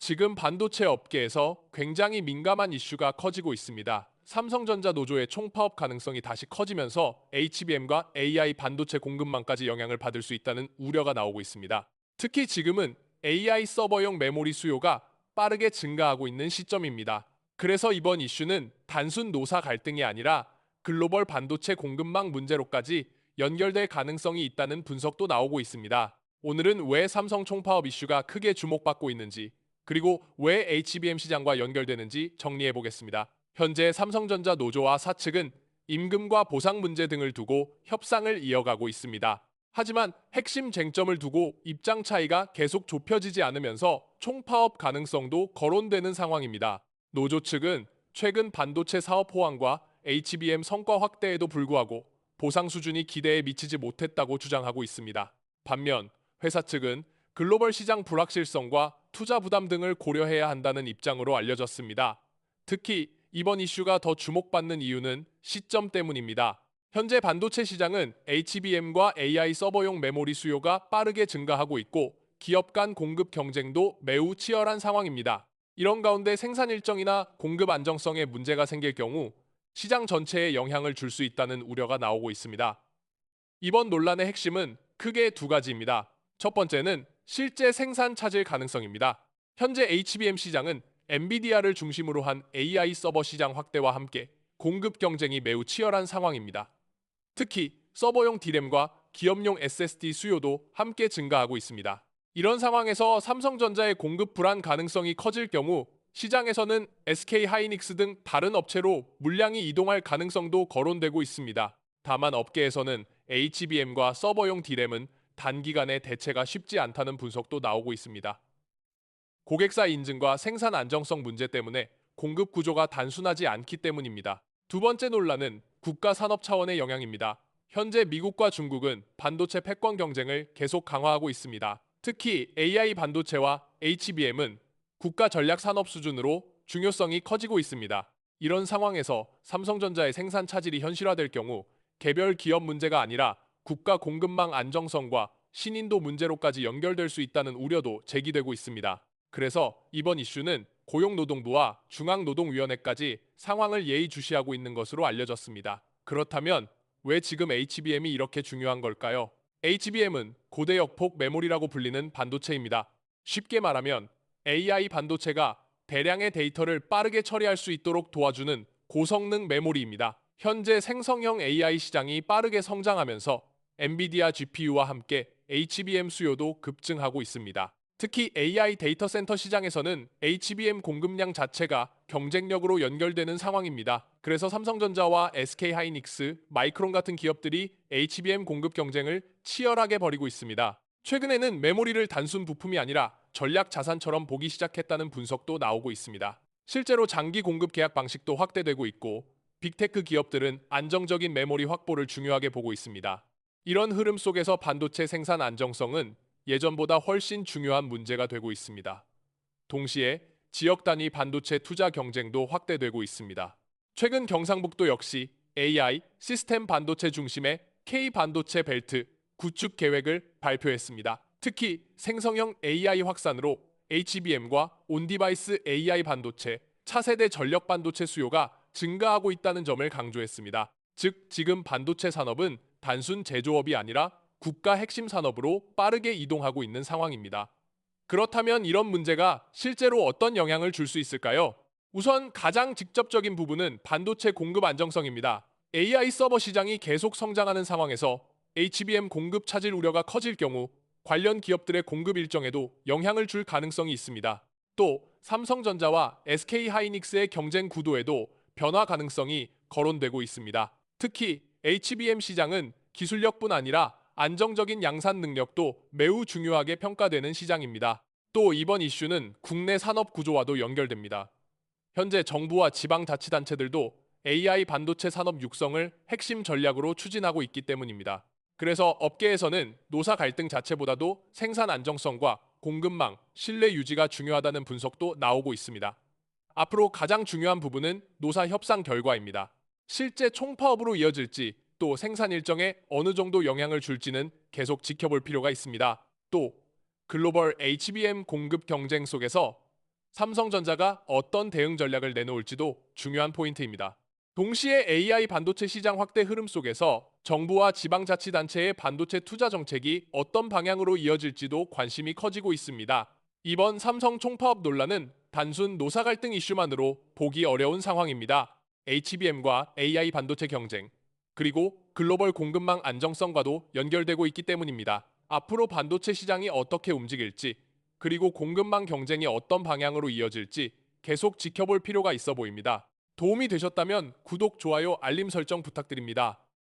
지금 반도체 업계에서 굉장히 민감한 이슈가 커지고 있습니다. 삼성전자 노조의 총파업 가능성이 다시 커지면서 HBM과 AI 반도체 공급망까지 영향을 받을 수 있다는 우려가 나오고 있습니다. 특히 지금은 AI 서버용 메모리 수요가 빠르게 증가하고 있는 시점입니다. 그래서 이번 이슈는 단순 노사 갈등이 아니라 글로벌 반도체 공급망 문제로까지 연결될 가능성이 있다는 분석도 나오고 있습니다. 오늘은 왜 삼성 총파업 이슈가 크게 주목받고 있는지, 그리고 왜 HBM 시장과 연결되는지 정리해 보겠습니다. 현재 삼성전자 노조와 사측은 임금과 보상 문제 등을 두고 협상을 이어가고 있습니다. 하지만 핵심 쟁점을 두고 입장 차이가 계속 좁혀지지 않으면서 총파업 가능성도 거론되는 상황입니다. 노조 측은 최근 반도체 사업 호황과 HBM 성과 확대에도 불구하고 보상 수준이 기대에 미치지 못했다고 주장하고 있습니다. 반면 회사 측은 글로벌 시장 불확실성과 투자 부담 등을 고려해야 한다는 입장으로 알려졌습니다. 특히 이번 이슈가 더 주목받는 이유는 시점 때문입니다. 현재 반도체 시장은 HBM과 AI 서버용 메모리 수요가 빠르게 증가하고 있고 기업 간 공급 경쟁도 매우 치열한 상황입니다. 이런 가운데 생산 일정이나 공급 안정성에 문제가 생길 경우 시장 전체에 영향을 줄 수 있다는 우려가 나오고 있습니다. 이번 논란의 핵심은 크게 두 가지입니다. 첫 번째는 실제 생산 차질 가능성입니다. 현재 HBM 시장은 엔비디아를 중심으로 한 AI 서버 시장 확대와 함께 공급 경쟁이 매우 치열한 상황입니다. 특히 서버용 D램과 기업용 SSD 수요도 함께 증가하고 있습니다. 이런 상황에서 삼성전자의 공급 불안 가능성이 커질 경우 시장에서는 SK 하이닉스 등 다른 업체로 물량이 이동할 가능성도 거론되고 있습니다. 다만 업계에서는 HBM과 서버용 D램은 단기간에 대체가 쉽지 않다는 분석도 나오고 있습니다. 고객사 인증과 생산 안정성 문제 때문에 공급 구조가 단순하지 않기 때문입니다. 두 번째 논란은 국가 산업 차원의 영향입니다. 현재 미국과 중국은 반도체 패권 경쟁을 계속 강화하고 있습니다. 특히 AI 반도체와 HBM은 국가 전략 산업 수준으로 중요성이 커지고 있습니다. 이런 상황에서 삼성전자의 생산 차질이 현실화될 경우 개별 기업 문제가 아니라 국가 공급망 안정성과 신인도 문제로까지 연결될 수 있다는 우려도 제기되고 있습니다. 그래서 이번 이슈는 고용노동부와 중앙노동위원회까지 상황을 예의주시하고 있는 것으로 알려졌습니다. 그렇다면 왜 지금 HBM이 이렇게 중요한 걸까요? HBM은 고대 역폭 메모리라고 불리는 반도체입니다. 쉽게 말하면 AI 반도체가 대량의 데이터를 빠르게 처리할 수 있도록 도와주는 고성능 메모리입니다. 현재 생성형 AI 시장이 빠르게 성장하면서 엔비디아 GPU와 함께 HBM 수요도 급증하고 있습니다. 특히 AI 데이터 센터 시장에서는 HBM 공급량 자체가 경쟁력으로 연결되는 상황입니다. 그래서 삼성전자와 SK 하이닉스, 마이크론 같은 기업들이 HBM 공급 경쟁을 치열하게 벌이고 있습니다. 최근에는 메모리를 단순 부품이 아니라 전략 자산처럼 보기 시작했다는 분석도 나오고 있습니다. 실제로 장기 공급 계약 방식도 확대되고 있고 빅테크 기업들은 안정적인 메모리 확보를 중요하게 보고 있습니다. 이런 흐름 속에서 반도체 생산 안정성은 예전보다 훨씬 중요한 문제가 되고 있습니다. 동시에 지역 단위 반도체 투자 경쟁도 확대되고 있습니다. 최근 경상북도 역시 AI 시스템 반도체 중심의 K 반도체 벨트 구축 계획을 발표했습니다. 특히 생성형 AI 확산으로 HBM과 온디바이스 AI 반도체, 차세대 전력 반도체 수요가 증가하고 있다는 점을 강조했습니다. 즉, 지금 반도체 산업은 단순 제조업이 아니라 국가 핵심 산업으로 빠르게 이동하고 있는 상황입니다. 그렇다면 이런 문제가 실제로 어떤 영향을 줄 수 있을까요? 우선 가장 직접적인 부분은 반도체 공급 안정성입니다. AI 서버 시장이 계속 성장하는 상황에서 HBM 공급 차질 우려가 커질 경우 관련 기업들의 공급 일정에도 영향을 줄 가능성이 있습니다. 또 삼성전자와 SK 하이닉스의 경쟁 구도에도 변화 가능성이 거론되고 있습니다. 특히 HBM 시장은 기술력뿐 아니라 안정적인 양산 능력도 매우 중요하게 평가되는 시장입니다. 또 이번 이슈는 국내 산업 구조와도 연결됩니다. 현재 정부와 지방자치단체들도 AI 반도체 산업 육성을 핵심 전략으로 추진하고 있기 때문입니다. 그래서 업계에서는 노사 갈등 자체보다도 생산 안정성과 공급망, 신뢰 유지가 중요하다는 분석도 나오고 있습니다. 앞으로 가장 중요한 부분은 노사 협상 결과입니다. 실제 총파업으로 이어질지 또 생산 일정에 어느 정도 영향을 줄지는 계속 지켜볼 필요가 있습니다. 또 글로벌 HBM 공급 경쟁 속에서 삼성전자가 어떤 대응 전략을 내놓을지도 중요한 포인트입니다. 동시에 AI 반도체 시장 확대 흐름 속에서 정부와 지방자치단체의 반도체 투자 정책이 어떤 방향으로 이어질지도 관심이 커지고 있습니다. 이번 삼성 총파업 논란은 단순 노사 갈등 이슈만으로 보기 어려운 상황입니다. HBM과 AI 반도체 경쟁, 그리고 글로벌 공급망 안정성과도 연결되고 있기 때문입니다. 앞으로 반도체 시장이 어떻게 움직일지, 그리고 공급망 경쟁이 어떤 방향으로 이어질지 계속 지켜볼 필요가 있어 보입니다. 도움이 되셨다면 구독, 좋아요, 알림 설정 부탁드립니다.